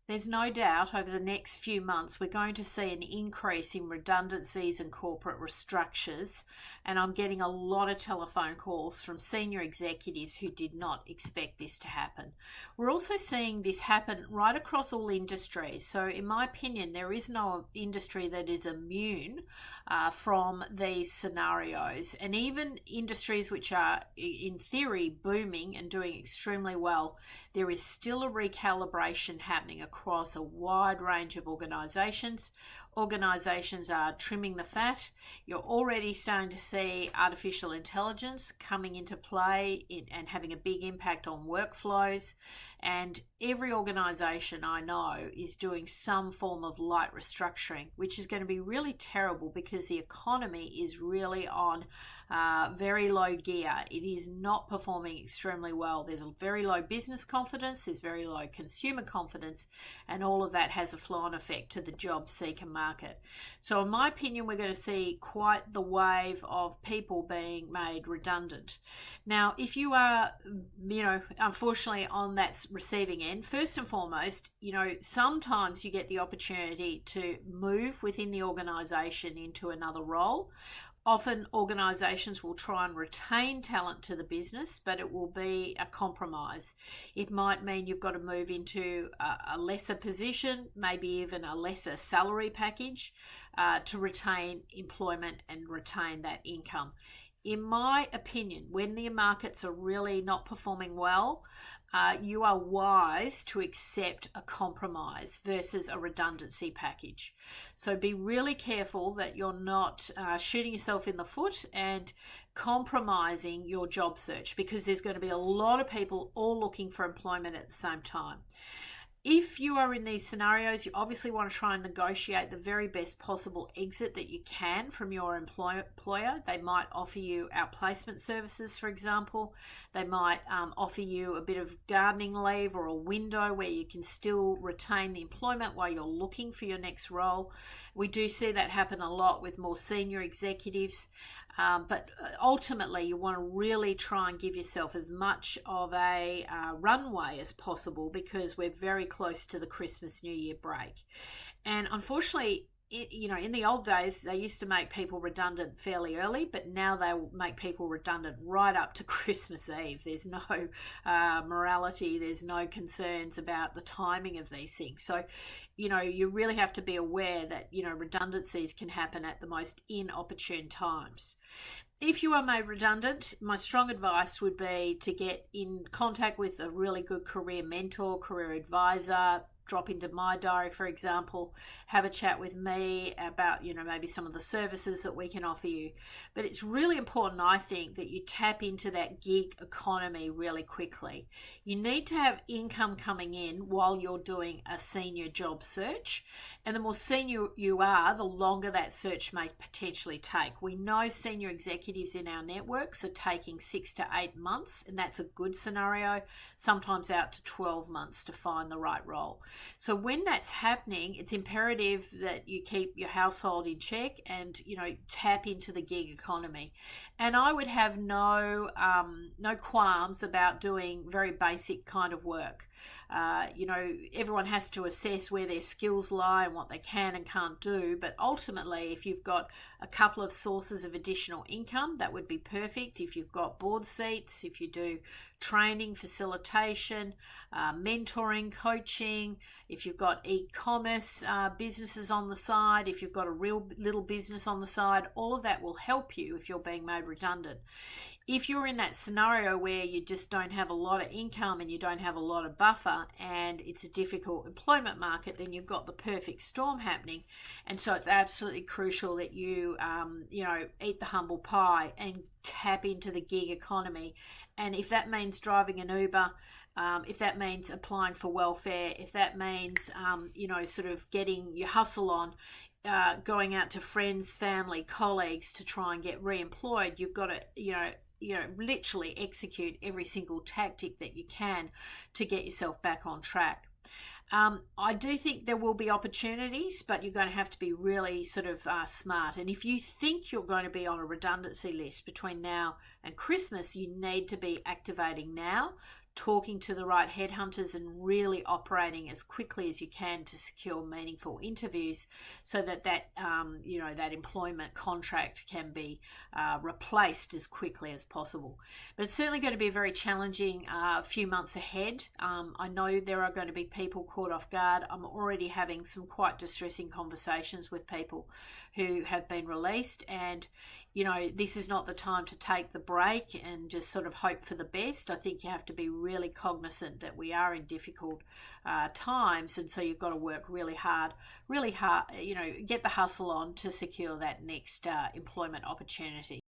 There's no doubt over the next few months we're going to see an increase in redundancies and corporate restructures, and I'm getting a lot of telephone calls from senior executives who did not expect this to happen. We're also seeing this happen right across all industries. So, in my opinion, there is no industry that is immune from these scenarios, and even industries which are, in theory, booming and doing extremely well, there is still a recalibration happening across a wide range of organisations. Organisations are trimming the fat. You're already starting to see artificial intelligence coming into play and having a big impact on workflows. And every organisation I know is doing some form of light restructuring, which is going to be really terrible because the economy is really on very low gear. It is not performing extremely well. There's a very low business confidence, there's very low consumer confidence, and all of that has a flow-on effect to the job seeker market. So in my opinion, we're going to see quite the wave of people being made redundant. Now, if you are, unfortunately on that receiving end, first and foremost, sometimes you get the opportunity to move within the organisation into another role. Often organisations will try and retain talent to the business, but it will be a compromise. It might mean you've got to move into a lesser position, maybe even a lesser salary package to retain employment and retain that income. In my opinion, when the markets are really not performing well, you are wise to accept a compromise versus a redundancy package. So be really careful that you're not shooting yourself in the foot and compromising your job search, because there's going to be a lot of people all looking for employment at the same time. If you are in these scenarios, you obviously want to try and negotiate the very best possible exit that you can from your employer. They might offer you outplacement services, for example. They might offer you a bit of gardening leave or a window where you can still retain the employment while you're looking for your next role. We do see that happen a lot with more senior executives. But ultimately, you want to really try and give yourself as much of a runway as possible, because we're very close to the Christmas New Year break. And unfortunately, in the old days, they used to make people redundant fairly early, but now they will make people redundant right up to Christmas Eve. There's no morality, there's no concerns about the timing of these things. So, you really have to be aware that, redundancies can happen at the most inopportune times. If you are made redundant, my strong advice would be to get in contact with a really good career mentor, career advisor. Drop into my diary, for example, have a chat with me about, maybe some of the services that we can offer you. But it's really important, I think, that you tap into that gig economy really quickly. You need to have income coming in while you're doing a senior job search. And the more senior you are, the longer that search may potentially take. We know senior executives in our networks are taking 6 to 8 months, and that's a good scenario, sometimes out to 12 months to find the right role. So when that's happening, it's imperative that you keep your household in check and, tap into the gig economy. And I would have no qualms about doing very basic kind of work. Everyone has to assess where their skills lie and what they can and can't do. But ultimately, if you've got a couple of sources of additional income, that would be perfect. If you've got board seats, if you do training, facilitation, mentoring, coaching, if you've got e-commerce businesses on the side, if you've got a real little business on the side, all of that will help you if you're being made redundant. If you're in that scenario where you just don't have a lot of income and you don't have a lot of buffer and it's a difficult employment market, then you've got the perfect storm happening. And so it's absolutely crucial that you, eat the humble pie and tap into the gig economy. And if that means driving an Uber, if that means applying for welfare, if that means, sort of getting your hustle on, going out to friends, family, colleagues to try and get re-employed, you've got to, literally execute every single tactic that you can to get yourself back on track. I do think there will be opportunities, but you're going to have to be really sort of smart. And if you think you're going to be on a redundancy list between now and Christmas, you need to be activating now. talking to the right headhunters and really operating as quickly as you can to secure meaningful interviews, so that that employment contract can be replaced as quickly as possible. But it's certainly going to be a very challenging few months ahead. I know there are going to be people caught off guard. I'm already having some quite distressing conversations with people who have been released, and this is not the time to take the break and just sort of hope for the best. I think you have to be really cognizant that we are in difficult times, and so you've got to work really hard, get the hustle on to secure that next employment opportunity.